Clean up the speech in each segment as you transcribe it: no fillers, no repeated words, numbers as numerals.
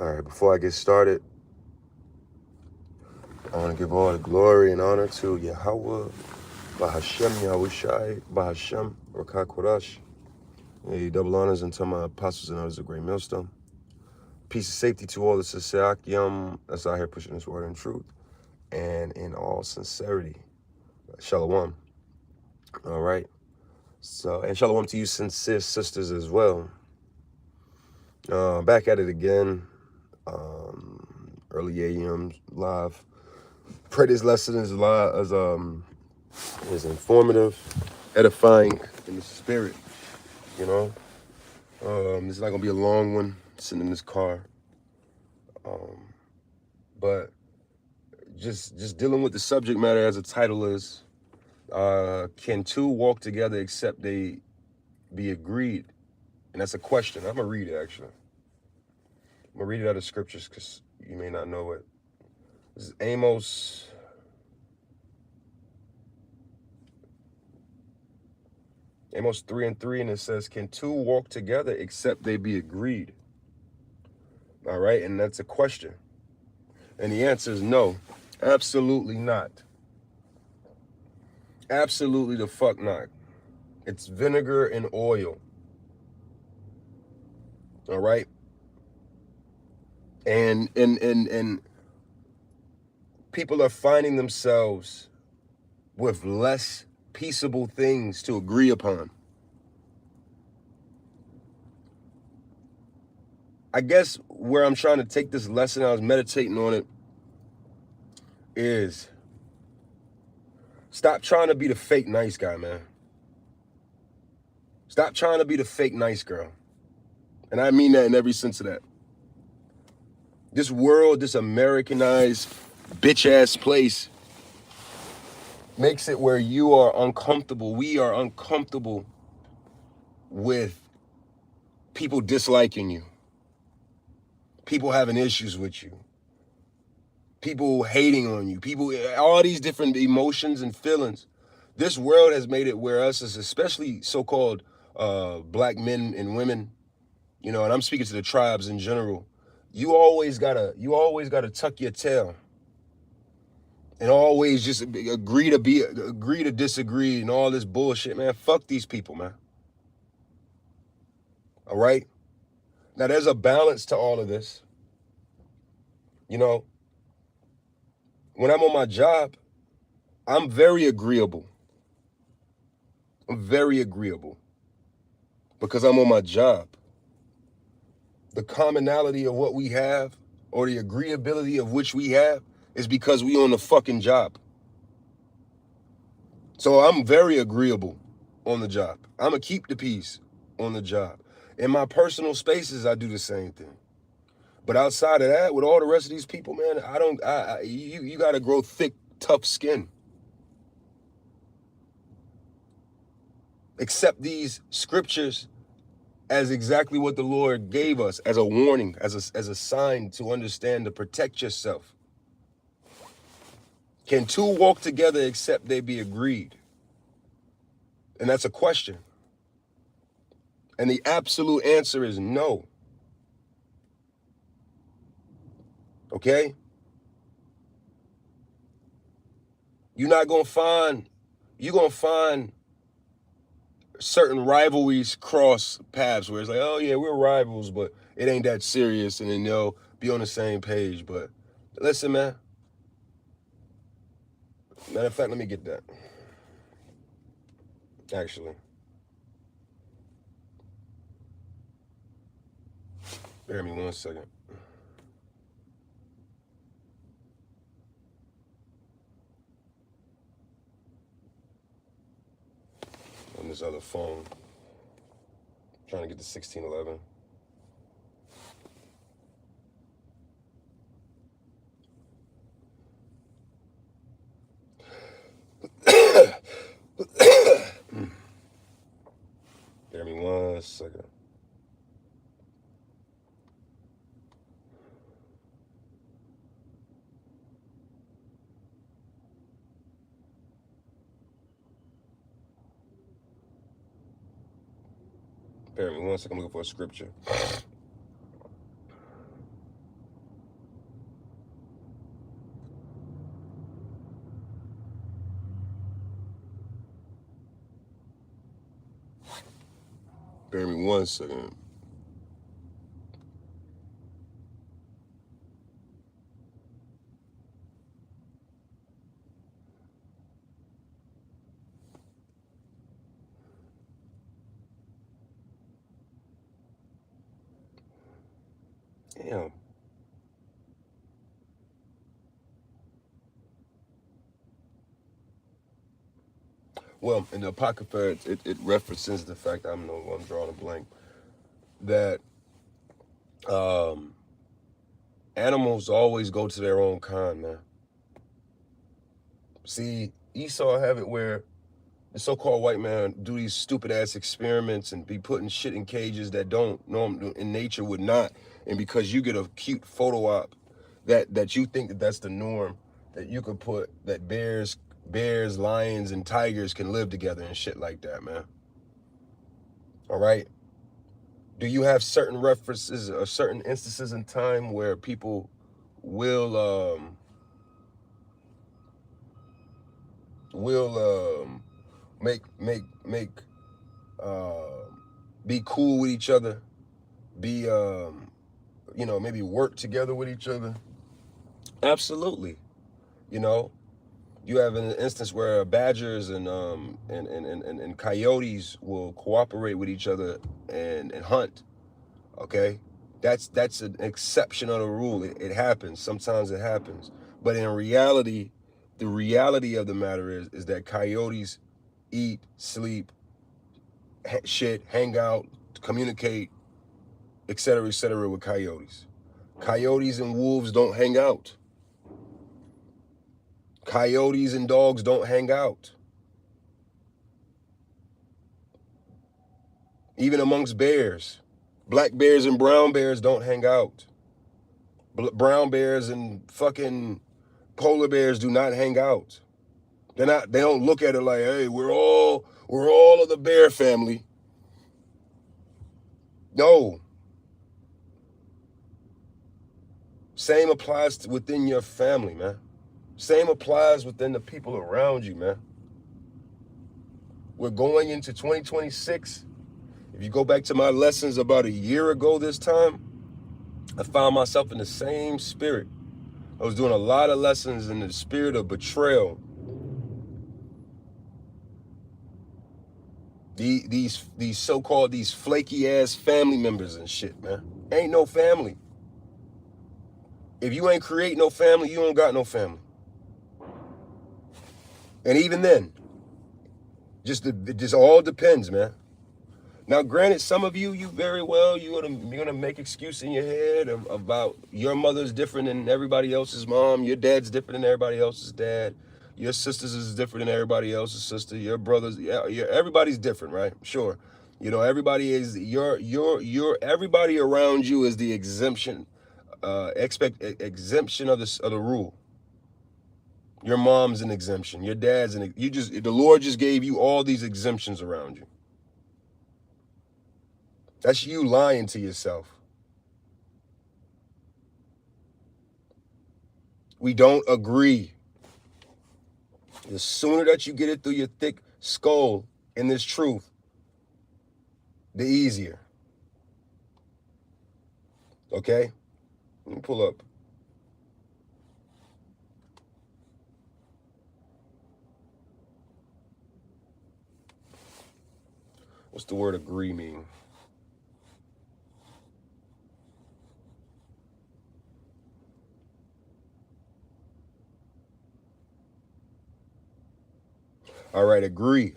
All right, before I get started, I want to give all the glory and honor to Yahweh, Bahashem Yahushai, Bahashem Rakakwadash. Double honors unto my apostles and others of Great Millstone. Peace and safety to all the Sasakyam that's out here pushing this word in truth and in all sincerity. Shalom. All right. So, and shalom to you sincere sisters as well. Back at it again. Early AM live. Pray this lesson is informative, edifying in the spirit. You know, it's not gonna be a long one. Sitting in this car, but just dealing with the subject matter as the title is. Can two walk together except they be agreed? And that's a question. I'm gonna read it actually. I'm gonna read it out of scriptures because you may not know it. This is Amos 3:3, and it says, can two walk together except they be agreed? All right, and that's a question. And the answer is no, absolutely not. Absolutely the fuck not. It's vinegar and oil. All right? And people are finding themselves with less peaceable things to agree upon. I guess where I'm trying to take this lesson, I was meditating on it, is stop trying to be the fake nice guy, man. Stop trying to be the fake nice girl. And I mean that in every sense of that. This world, this Americanized bitch-ass place makes it where you are uncomfortable. We are uncomfortable with people disliking you. People having issues with you. People hating on you. People, all these different emotions and feelings. This world has made it where us, as especially so-called black men and women, you know, and I'm speaking to the tribes in general, you always gotta tuck your tail. And always just agree to disagree and all this bullshit, man. Fuck these people, man. All right? Now, there's a balance to all of this. You know, when I'm on my job, I'm very agreeable. I'm very agreeable because I'm on my job. The commonality of what we have or the agreeability of which we have is because we on the fucking job. So I'm very agreeable on the job. I'm going to keep the peace on the job. In my personal spaces, I do the same thing. But outside of that, with all the rest of these people, man, you got to grow thick, tough skin. Accept these scriptures as exactly what the Lord gave us, as a warning, as a sign to understand, to protect yourself. Can two walk together except they be agreed? And that's a question. And the absolute answer is no. Okay? You're going to find certain rivalries cross paths where it's like, oh yeah, we're rivals, but it ain't that serious, and then they'll be on the same page. But listen, man. Matter of fact, let me get that. Actually. Bear me 1 second. On this other phone. Trying to get the 1611. Bear me 1 second. Bear me 1 second. I'm looking for a scripture. Bear me 1 second. Damn. Well, in the Apocrypha, it references the fact, I'm drawing a blank, that animals always go to their own kind, man. See, Esau have it where the so-called white man do these stupid-ass experiments and be putting shit in cages that don't normal in nature would not, and because you get a cute photo op that you think that's the norm, that you could put that bears, lions, and tigers can live together and shit like that, man. All right. Do you have certain references or certain instances in time where people will make be cool with each other, be maybe work together with each other? Absolutely. You know, you have an instance where badgers and coyotes will cooperate with each other and hunt. Okay, that's an exception of the rule. It happens. Sometimes it happens, but in reality, the reality of the matter is that coyotes eat, sleep, shit, hang out, communicate, etc., with coyotes. Coyotes and wolves don't hang out. Coyotes and dogs don't hang out. Even amongst bears, black bears and brown bears don't hang out. Brown bears and fucking polar bears do not hang out. They don't look at it like, hey, we're all of the bear family. No. Same applies within your family, man. Same applies within the people around you, man. We're going into 2026. If you go back to my lessons about a year ago this time, I found myself in the same spirit. I was doing a lot of lessons in the spirit of betrayal. These so-called flaky ass family members and shit, man. Ain't no family. If you ain't create no family, you don't got no family. And even then, it just all depends, man. Now, granted, some of you very well, you're gonna make excuse in your head about your mother's different than everybody else's mom, your dad's different than everybody else's dad, your sister's is different than everybody else's sister, your brothers, everybody's different, right? Sure, everybody is everybody around you is the exemption, exemption of the rule. Your mom's an exemption, your dad's the Lord just gave you all these exemptions around you. That's you lying to yourself. We don't agree. The sooner that you get it through your thick skull in this truth, the easier. Okay? Let me pull up. What's the word agree mean? All right, agree.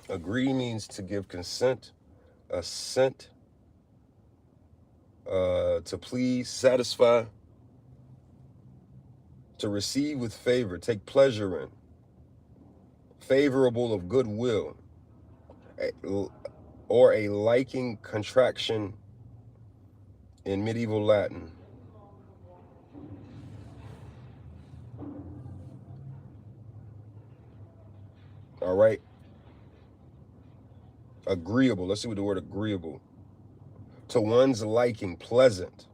Agree means to give consent, assent, to please, satisfy, to receive with favor, take pleasure in, favorable of goodwill, or a liking contraction in medieval Latin. All right. Agreeable. Let's see what the word agreeable. To one's liking, pleasant.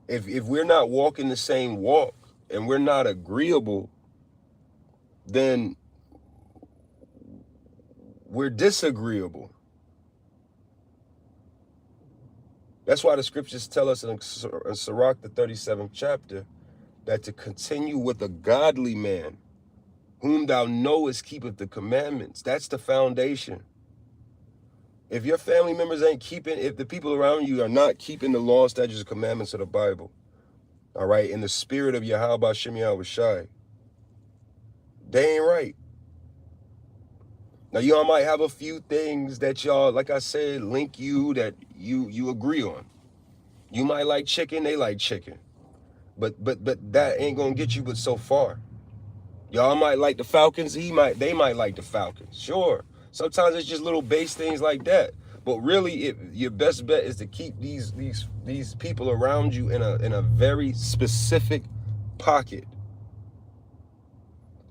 If we're not walking the same walk and we're not agreeable, then we're disagreeable. That's why the scriptures tell us in Sirach, the 37th chapter, that to continue with a godly man, whom thou knowest keepeth the commandments. That's the foundation. If your family members ain't keeping, if the people around you are not keeping the law, statutes, and commandments of the Bible, all right, in the spirit of Yahweh Shem Yahweh Shai, they ain't right. Now, y'all might have a few things that y'all, like I said, link you that you agree on. You might like chicken, they like chicken. But that ain't gonna get you but so far. Y'all might like the Falcons, they might like the Falcons. Sure. Sometimes it's just little base things like that. But really, your best bet is to keep these people around you in a very specific pocket.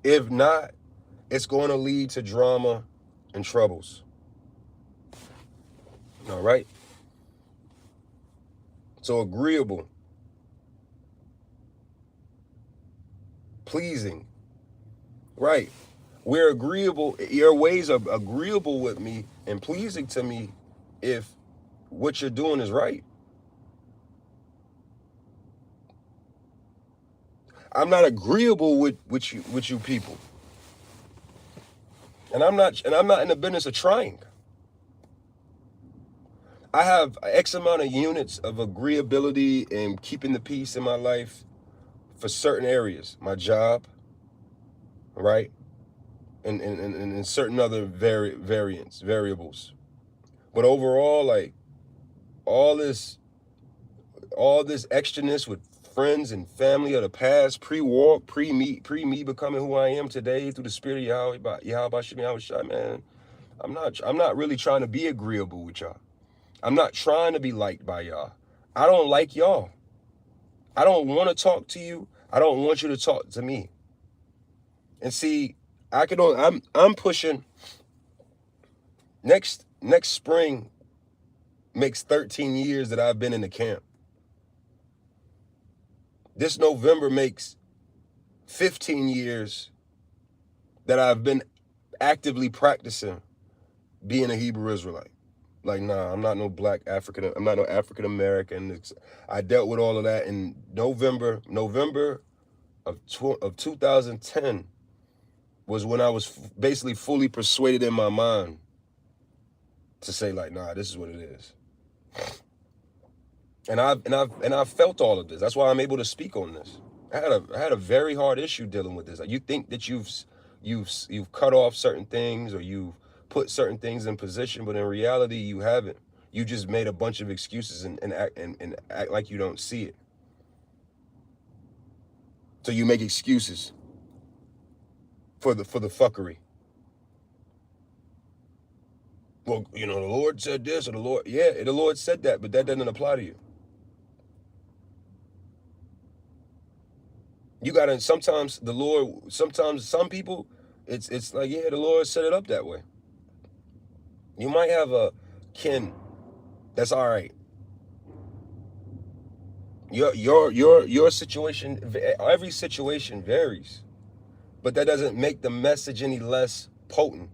If not, it's going to lead to drama and troubles. All right? So agreeable, pleasing, right? We're agreeable. Your ways are agreeable with me and pleasing to me if what you're doing is right. I'm not agreeable with you people. And I'm not in the business of trying. I have X amount of units of agreeability and keeping the peace in my life for certain areas. My job, right? And certain other variables. But overall, like all this extraness with friends and family of the past, pre-walk, pre-me becoming who I am today through the spirit of Yahweh Shem Yahweh Shai, man. I'm not really trying to be agreeable with y'all. I'm not trying to be liked by y'all. I don't like y'all. I don't want to talk to you. I don't want you to talk to me. And see, I'm pushing next spring makes 13 years that I've been in the camp. This November makes 15 years that I've been actively practicing being a Hebrew Israelite. Like, nah, I'm not no black African. I'm not no African American. I dealt with all of that in November of 2010 was when I was basically fully persuaded in my mind to say, like, nah, this is what it is. And I've felt all of this. That's why I'm able to speak on this. I had a very hard issue dealing with this. You think that you've cut off certain things or you've put certain things in position, but in reality you haven't. You just made a bunch of excuses and act like you don't see it. So you make excuses for the fuckery. Well, the Lord said this, or the Lord said that, but that doesn't apply to you. You gotta sometimes some people, it's like, yeah, the Lord set it up that way. You might have a kin. That's all right. Your situation, every situation varies, but that doesn't make the message any less potent.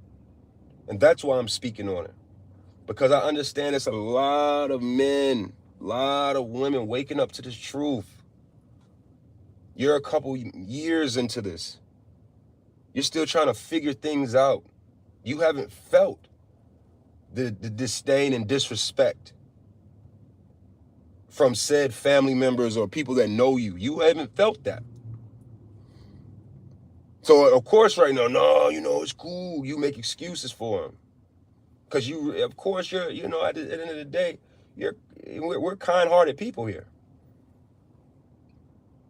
And that's why I'm speaking on it, because I understand it's a lot of men, a lot of women waking up to this truth. You're a couple years into this. You're still trying to figure things out. You haven't felt the disdain and disrespect from said family members or people that know you. You haven't felt that. So, of course, right now, no, it's cool. You make excuses for them. Because of course, at the end of the day, we're kind-hearted people here.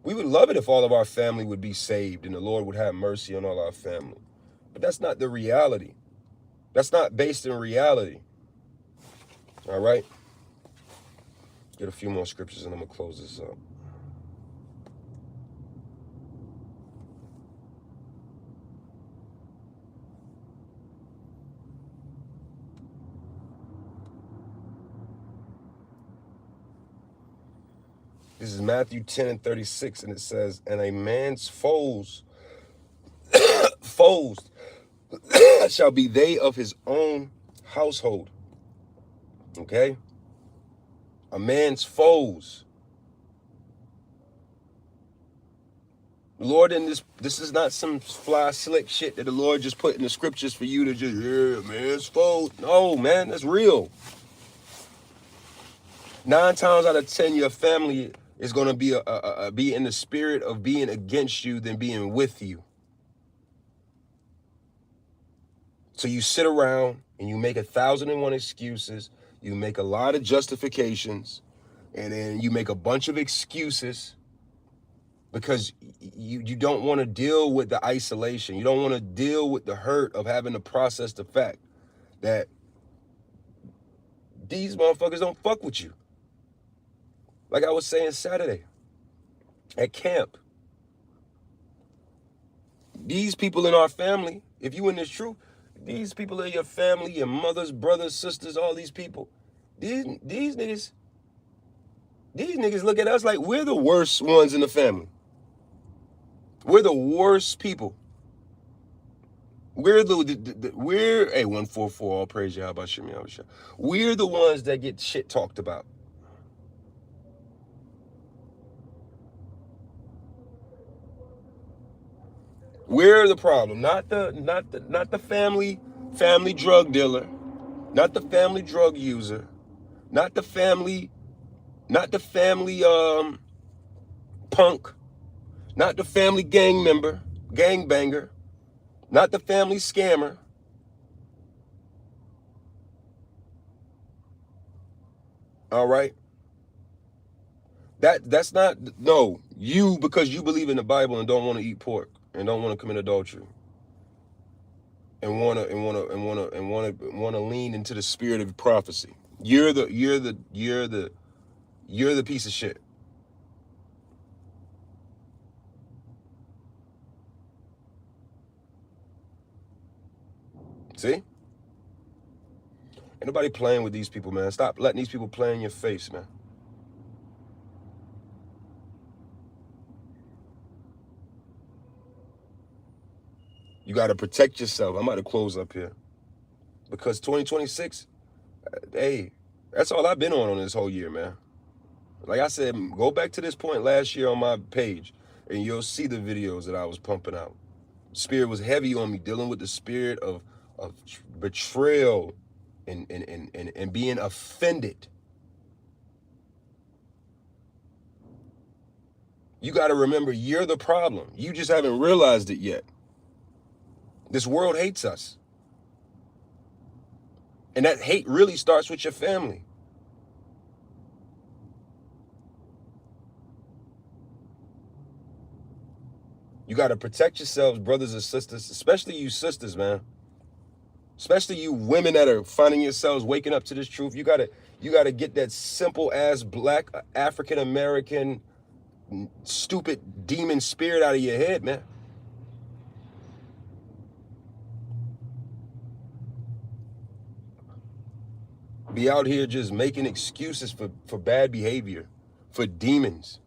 We would love it if all of our family would be saved and the Lord would have mercy on all our family. But that's not the reality. That's not based in reality. All right? Get a few more scriptures and I'm going to close this up. This is Matthew 10:36, and it says, and a man's foes that shall be they of his own household. Okay? A man's foes. The Lord, in this is not some fly slick shit that the Lord just put in the scriptures for you to just, yeah, man's foes. No, man, that's real. 9 times out of 10, your family is going to be in the spirit of being against you than being with you. So you sit around and you make 1,001 excuses. You make a lot of justifications, and then you make a bunch of excuses because you don't want to deal with the isolation. You don't want to deal with the hurt of having to process the fact that these motherfuckers don't fuck with you. Like I was saying Saturday at camp, these people in our family, if you in this truth, these people are your family, your mothers, brothers, sisters, all these people. These niggas look at us like we're the worst ones in the family. We're the worst people. We're we're a 144, all praise Yahweh Shem Yahweh. We're the ones that get shit talked about. We're the problem, not the family drug dealer, not the family drug user, not the family punk, not the family gang member, gang banger, not the family scammer. All right? That's not, no, you, because you believe in the Bible and don't want to eat pork and don't want to commit adultery and want to lean into the spirit of prophecy. You're the piece of shit. See? Ain't nobody playing with these people, man. Stop letting these people play in your face, man. You got to protect yourself. I'm about to close up here. Because 2026, hey, that's all I've been on this whole year, man. Like I said, go back to this point last year on my page, and you'll see the videos that I was pumping out. Spirit was heavy on me, dealing with the spirit of betrayal and being offended. You got to remember, you're the problem. You just haven't realized it yet. This world hates us. And that hate really starts with your family. You got to protect yourselves, brothers and sisters, especially you sisters, man. Especially you women that are finding yourselves waking up to this truth. You got to get that simple ass black African American stupid demon spirit out of your head, man. Be out here just making excuses for bad behavior, for demons.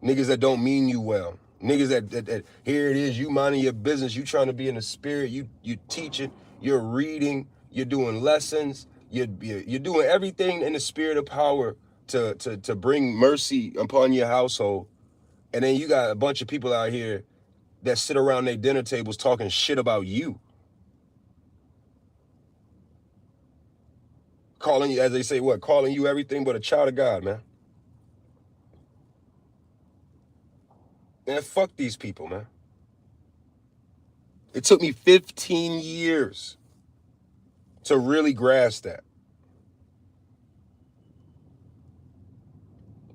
Niggas that don't mean you well. Niggas that here it is, you minding your business, you trying to be in the spirit, you teaching, you're reading, you're doing lessons, you're doing everything in the spirit of power to bring mercy upon your household. And then you got a bunch of people out here that sit around their dinner tables talking shit about you. Calling you, as they say, what? Calling you everything but a child of God, man. Man, fuck these people, man. It took me 15 years to really grasp that.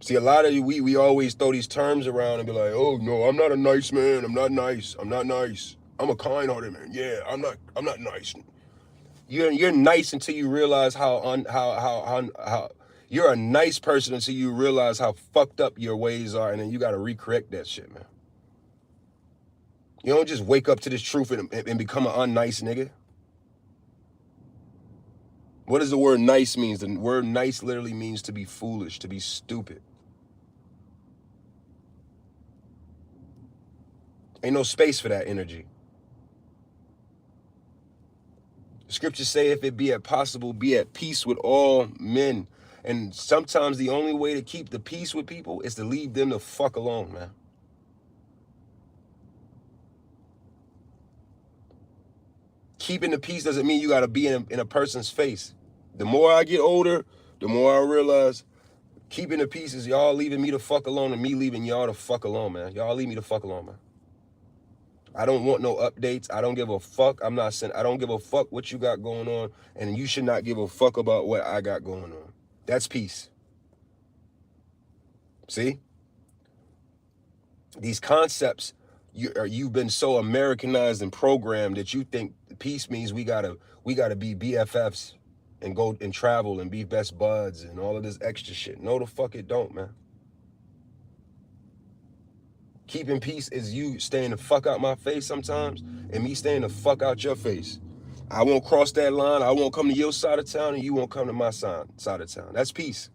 See, a lot of we always throw these terms around and be like, oh no, I'm not a nice man. I'm not nice. I'm not nice. I'm a kind-hearted man. Yeah, I'm not nice. You're nice until you realize how you're a nice person until you realize how fucked up your ways are, and then you got to recorrect that shit, man. You don't just wake up to this truth and become an unnice nigga. What does the word nice mean? The word nice literally means to be foolish, to be stupid. Ain't no space for that energy. The scriptures say, if it be at possible, be at peace with all men. And sometimes the only way to keep the peace with people is to leave them the fuck alone, man. Keeping the peace doesn't mean you got to be in a person's face. The more I get older, the more I realize keeping the peace is y'all leaving me the fuck alone and me leaving y'all the fuck alone, man. Y'all leave me the fuck alone, man. I don't want no updates. I don't give a fuck. I don't give a fuck what you got going on, and you should not give a fuck about what I got going on. That's peace. See? These concepts, you've been so Americanized and programmed that you think peace means we gotta be BFFs and go and travel and be best buds and all of this extra shit. No, the fuck it don't, man. Keeping peace is you staying the fuck out my face sometimes and me staying the fuck out your face. I won't cross that line. I won't come to your side of town and you won't come to my side of town. That's peace.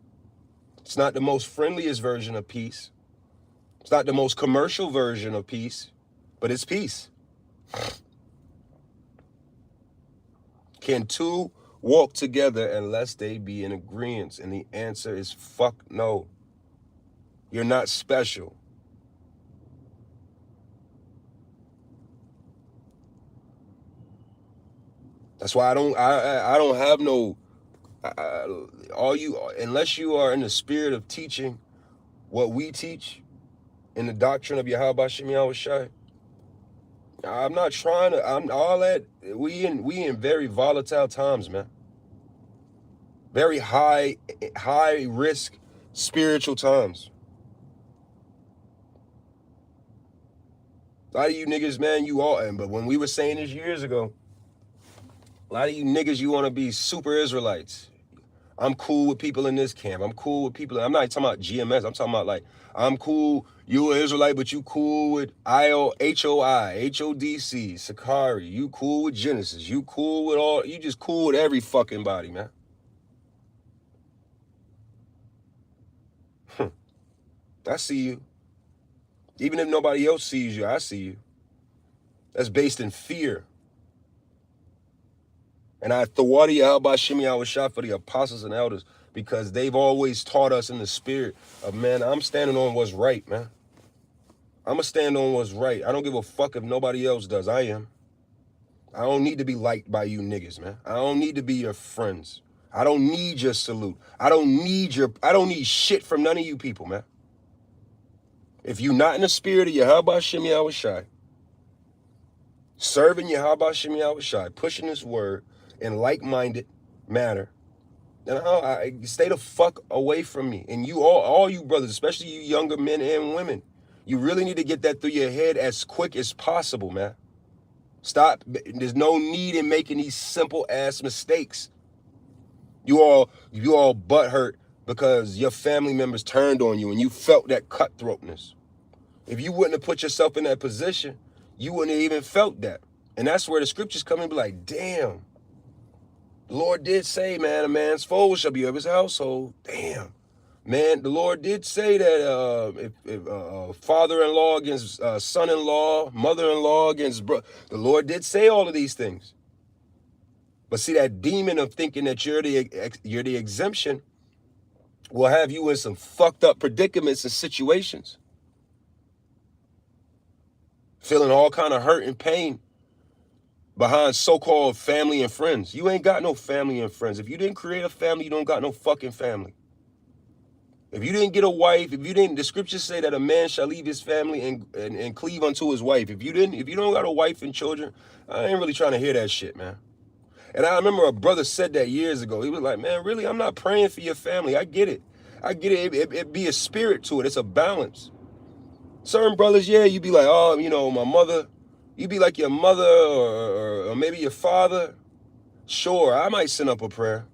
It's not the most friendliest version of peace. It's not the most commercial version of peace, but it's peace. Can two walk together unless they be in agreement? And the answer is fuck no. You're not special. That's why I don't have no, unless you are in the spirit of teaching what we teach in the doctrine of Yahweh Shem Yahweh Shai. I'm not trying to, we in very volatile times, man. Very high risk spiritual times. A lot of you niggas, man, but when we were saying this years ago, a lot of you niggas, you want to be super Israelites. I'm cool with people in this camp. I'm cool with people. I'm not talking about GMS. I'm talking about like, I'm cool. You an Israelite, but you cool with HOI, HODC, Sakari. You cool with Genesis. You cool with you just cool with every fucking body, man. I see you. Even if nobody else sees you, I see you. That's based in fear. And I thawadi Yahweh Shem Yahweh Shai for the apostles and elders, because they've always taught us in the spirit of, man, I'm standing on what's right, man. I'm going to stand on what's right. I don't give a fuck if nobody else does. I am. I don't need to be liked by you niggas, man. I don't need to be your friends. I don't need your salute. I don't need shit from none of you people, man. If you're not in the spirit of Yahweh Shem Yahweh Shai, serving Yahweh Shem Yahweh Shai, pushing this word in like-minded manner, then I stay the fuck away from me. And you all you brothers, especially you younger men and women, you really need to get that through your head as quick as possible, man. Stop. There's no need in making these simple ass mistakes. You all butthurt because your family members turned on you and you felt that cutthroatness. If you wouldn't have put yourself in that position, you wouldn't have even felt that. And that's where the scriptures come and be like, damn. The Lord did say, man, a man's foe shall be of his household. Damn. Man, the Lord did say that if father-in-law against son-in-law, mother-in-law against brother, the Lord did say all of these things. But see, that demon of thinking that you're the exemption will have you in some fucked up predicaments and situations. Feeling all kind of hurt and pain behind so-called family and friends. You ain't got no family and friends. If you didn't create a family, you don't got no fucking family. If you didn't get a wife, the scriptures say that a man shall leave his family and cleave unto his wife. If you don't got a wife and children, I ain't really trying to hear that shit, man. And I remember a brother said that years ago. He was like, man, really, I'm not praying for your family. I get it. It be a spirit to it. It's a balance. Certain brothers, yeah, you be like, oh, my mother. You be like your mother or maybe your father. Sure, I might send up a prayer.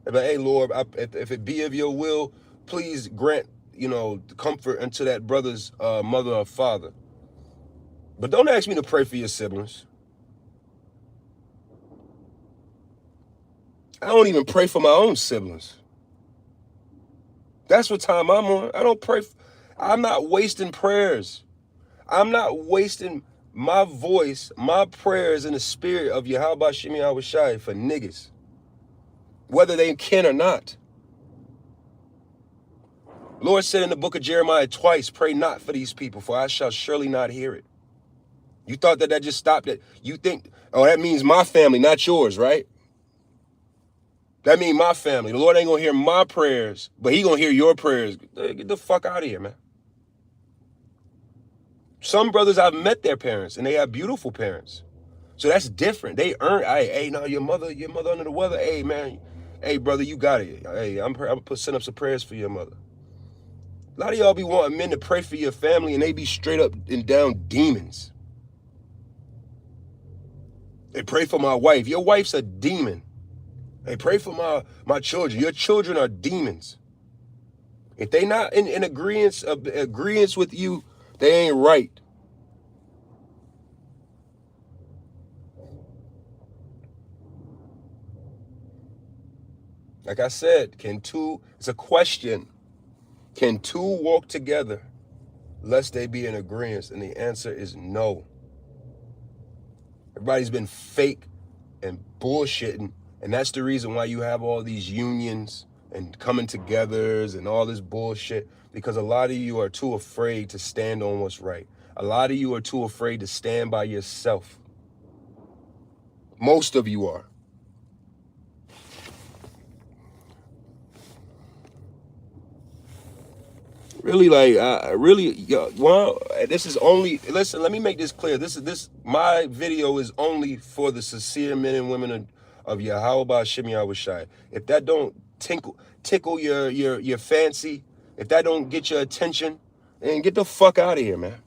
But hey, Lord, if it be of your will, please grant, comfort unto that brother's mother or father. But don't ask me to pray for your siblings. I don't even pray for my own siblings. That's what time I'm on. I don't pray. I'm not wasting prayers. I'm not wasting my voice, my prayers in the spirit of Yahweh Shemi Awashai for niggas, whether they can or not. Lord said in the book of Jeremiah twice, pray not for these people, for I shall surely not hear it. You thought that just stopped it? You think, oh, that means my family, not yours, right? That means my family. The Lord ain't going to hear my prayers, but he going to hear your prayers. Get the fuck out of here, man. Some brothers, I've met their parents, and they have beautiful parents. So that's different. They earn, hey, no, your mother under the weather. Hey, man, hey, brother, you got it. Hey, I'm send up some prayers for your mother. A lot of y'all be wanting men to pray for your family, and they be straight up and down demons. They pray for my wife. Your wife's a demon. Hey, pray for my children. Your children are demons. If they not in agreement with you, they ain't right. Like I said, it's a question. Can two walk together lest they be in agreement? And the answer is no. Everybody's been fake and bullshitting, and that's the reason why you have all these unions and coming togethers and all this bullshit, because a lot of you are too afraid to stand on what's right. A lot of you are too afraid to stand by yourself. Most of you are. Really, well, this is only, listen, let me make this clear. My video is only for the sincere men and women of Yahweh Shemi Awashai. If that don't tickle your fancy, if that don't get your attention, then get the fuck out of here, man.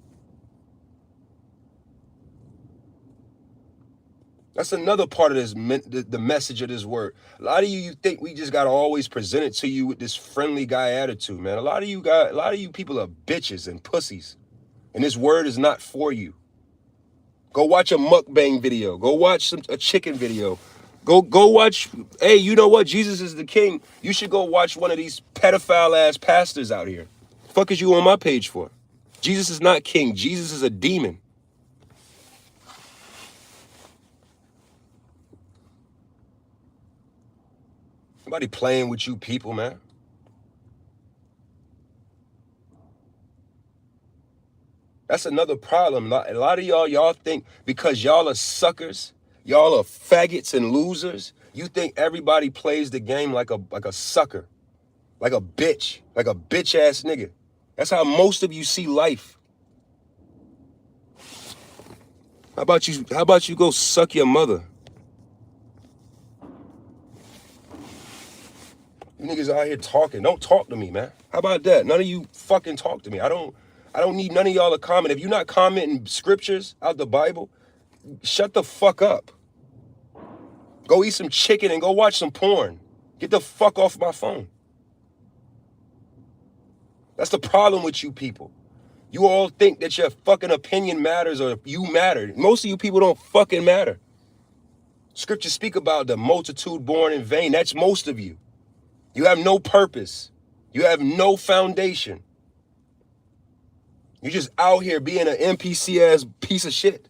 That's another part of this, the message of this word. A lot of you think we just gotta always present it to you with this friendly guy attitude, man. A lot of you people are bitches and pussies, and this word is not for you. Go watch a mukbang video. Go watch a chicken video. Go watch. Hey, you know what? Jesus is the king. You should go watch one of these pedophile ass pastors out here. The fuck is you on my page for? Jesus is not king. Jesus is a demon. Nobody playing with you people, man. That's another problem. A lot of y'all think because y'all are suckers, y'all are faggots and losers, you think everybody plays the game like a sucker, like a bitch ass nigga. That's how most of you see life. How about you go suck your mother? You niggas out here talking. Don't talk to me, man. How about that? None of you fucking talk to me. I don't need none of y'all to comment. If you're not commenting scriptures out the Bible, shut the fuck up. Go eat some chicken and go watch some porn. Get the fuck off my phone. That's the problem with you people. You all think that your fucking opinion matters or you matter. Most of you people don't fucking matter. Scriptures speak about the multitude born in vain. That's most of you. You have no purpose. You have no foundation. You're just out here being an NPC ass piece of shit.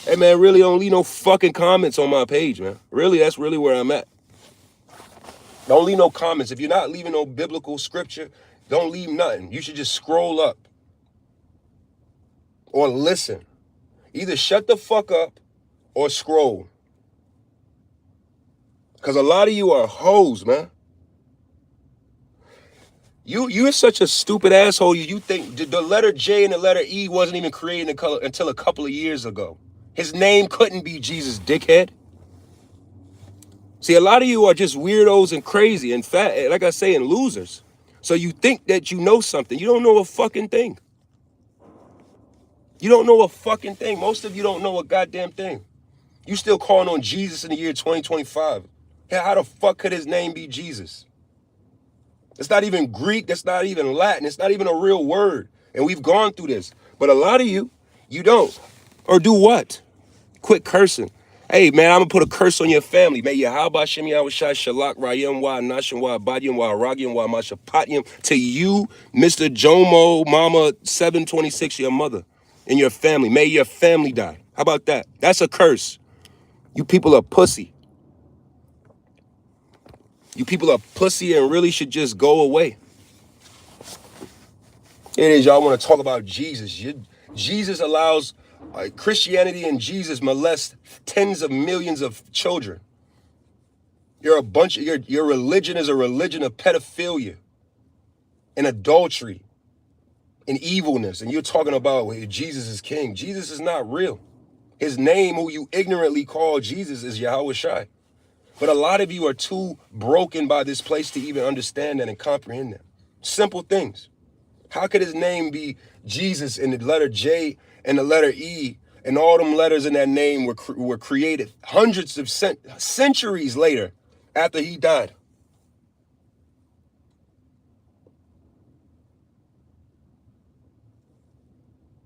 Hey man, really don't leave no fucking comments on my page, man. Really, that's really where I'm at. Don't leave no comments. If you're not leaving no biblical scripture, don't leave nothing. You should just scroll up or listen. Either shut the fuck up or scroll. Because a lot of you are hoes, man. You're such a stupid asshole. You think the letter J and the letter E wasn't even created until a couple of years ago. His name couldn't be Jesus, dickhead. See, a lot of you are just weirdos and crazy and fat, like I say, and losers. So you think that you know something. You don't know a fucking thing. You don't know a fucking thing. Most of you don't know a goddamn thing. You still calling on Jesus in the year 2025. How the fuck could his name be Jesus? It's not even Greek. That's not even Latin. It's not even a real word. And we've gone through this. But a lot of you don't. Or do what? Quit cursing. Hey, man, I'm going to put a curse on your family. May Yahweh Shem Yahweh Shai Shalak Rayam Wa Nashim Wa Badyam Wa Ragyam Wa Mashapatyam to you, Mr. Jomo Mama 726, your mother and your family. May your family die. How about that? That's a curse. You people are pussy. You people are pussy and really should just go away. It is, y'all want to talk about Jesus. Jesus allows Christianity and Jesus molest tens of millions of children. You're a bunch of, your religion is a religion of pedophilia and adultery and evilness. And you're talking about Jesus is king. Jesus is not real. His name, who you ignorantly call Jesus, is Yahweh Shai. But a lot of you are too broken by this place to even understand that and comprehend that. Simple things. How could his name be Jesus and the letter J and the letter E and all them letters in that name were created hundreds of centuries later after he died?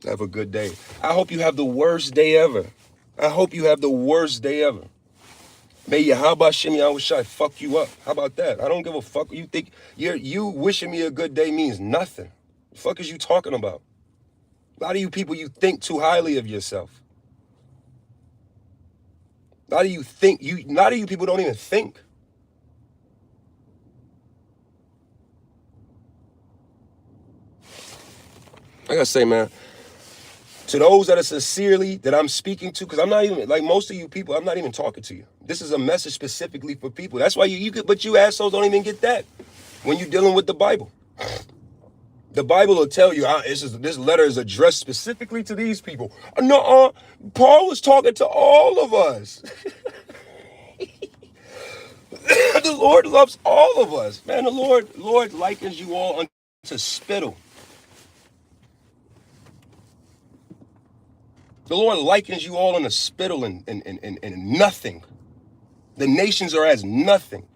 Have a good day. I hope you have the worst day ever. I hope you have the worst day ever. May Yahweh Shem Yahweh Shai fuck you up. How about that? I don't give a fuck. You think you wishing me a good day means nothing. The fuck is you talking about? A lot of you people, you think too highly of yourself. A lot of you people don't even think. Like I say, man, to those that are sincerely that I'm speaking to, because I'm not even, like most of you people, I'm not even talking to you. This is a message specifically for people. That's why but you assholes don't even get that when you're dealing with the Bible. The Bible will tell you this letter is addressed specifically to these people. No, Paul was talking to all of us. The Lord loves all of us, man. The Lord likens you all unto spittle. The Lord likens you all into spittle and nothing. The nations are as nothing.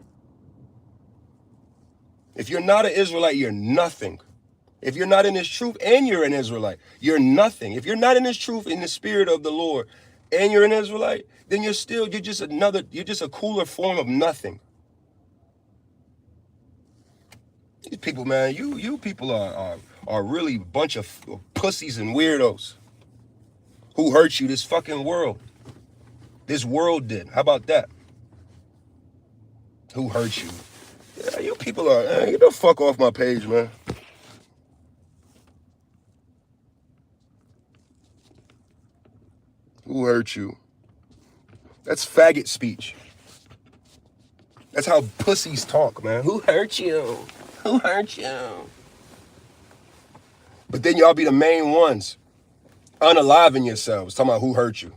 If you're not an Israelite, you're nothing. If you're not in this truth and you're an Israelite, you're nothing. If you're not in this truth in the spirit of the Lord and you're an Israelite, then you're just a cooler form of nothing. These people, man, you people are really a bunch of pussies and weirdos. Who hurt you? This fucking world. This world did. How about that? Who hurt you? Yeah, you people are, get the fuck off my page, man. Who hurt you? That's faggot speech. That's how pussies talk, man. Who hurt you? Who hurt you? But then y'all be the main ones unaliving yourselves, talking about who hurt you.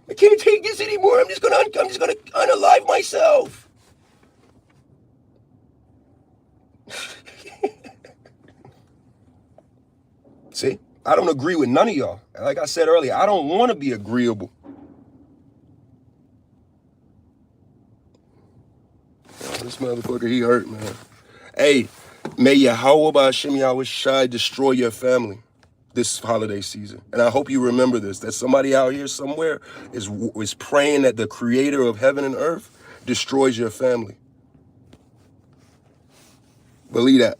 I can't take this anymore. I'm just gonna unalive myself. See, I don't agree with none of y'all. Like I said earlier, I don't want to be agreeable. This motherfucker, he hurt, man. Hey, may Yahweh B'Hashem Yahweh Shai destroy your family this holiday season. And I hope you remember this, that somebody out here somewhere is praying that the creator of heaven and earth destroys your family. Believe that.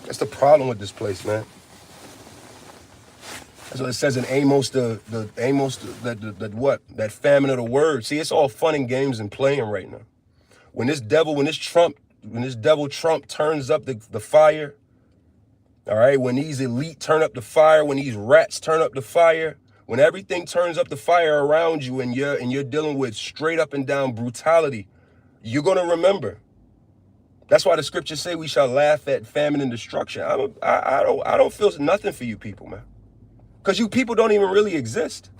That's the problem with this place, man. That's what it says in Amos, that famine of the word. See, it's all fun and games and playing right now. When this devil Trump turns up the fire, all right, when these elite turn up the fire, when these rats turn up the fire, when everything turns up the fire around you and you're dealing with straight up and down brutality, you're gonna remember. That's why the scriptures say we shall laugh at famine and destruction. I don't feel nothing for you people, man. Because you people don't even really exist.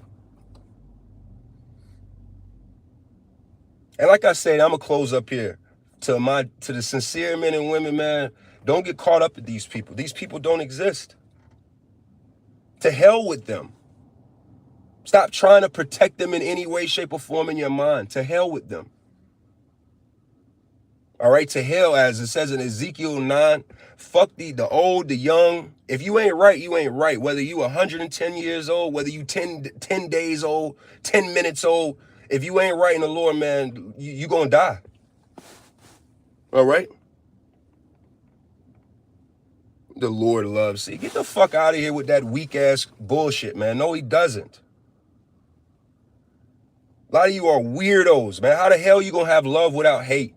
And like I said, I'm going to close up here. To the sincere men and women, man, don't get caught up with these people. These people don't exist. To hell with them. Stop trying to protect them in any way, shape, or form in your mind. To hell with them. All right, to hell, as it says in Ezekiel 9. Fuck the old, the young. If you ain't right, you ain't right. Whether you 110 years old, whether you 10 days old, 10 minutes old. If you ain't right in the Lord, man, you gonna die. All right? The Lord loves. See, get the fuck out of here with that weak-ass bullshit, man. No, he doesn't. A lot of you are weirdos, man. How the hell you gonna have love without hate?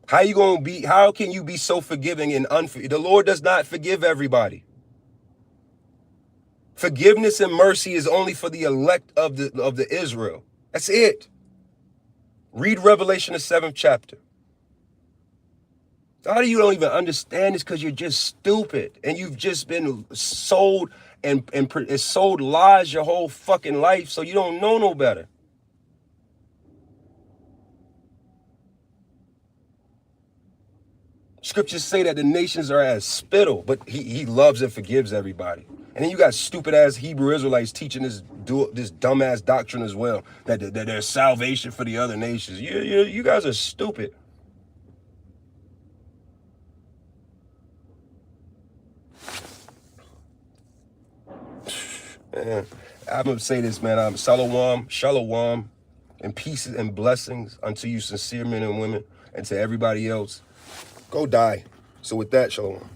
How can you be so forgiving and unforgiving? The Lord does not forgive everybody. Forgiveness and mercy is only for the elect of the Israel. That's it. Read Revelation, the 7th chapter. A lot of you don't even understand this because you're just stupid and you've just been sold and sold lies your whole fucking life, so you don't know no better. Scriptures say that the nations are as spittle, but he loves and forgives everybody. And then you got stupid ass Hebrew Israelites teaching this dumbass doctrine as well, that there's salvation for the other nations. You guys are stupid. Man, I'm gonna say this, man. I'm shalom, and peace and blessings unto you, sincere men and women, and to everybody else. Go die. So with that, shalom.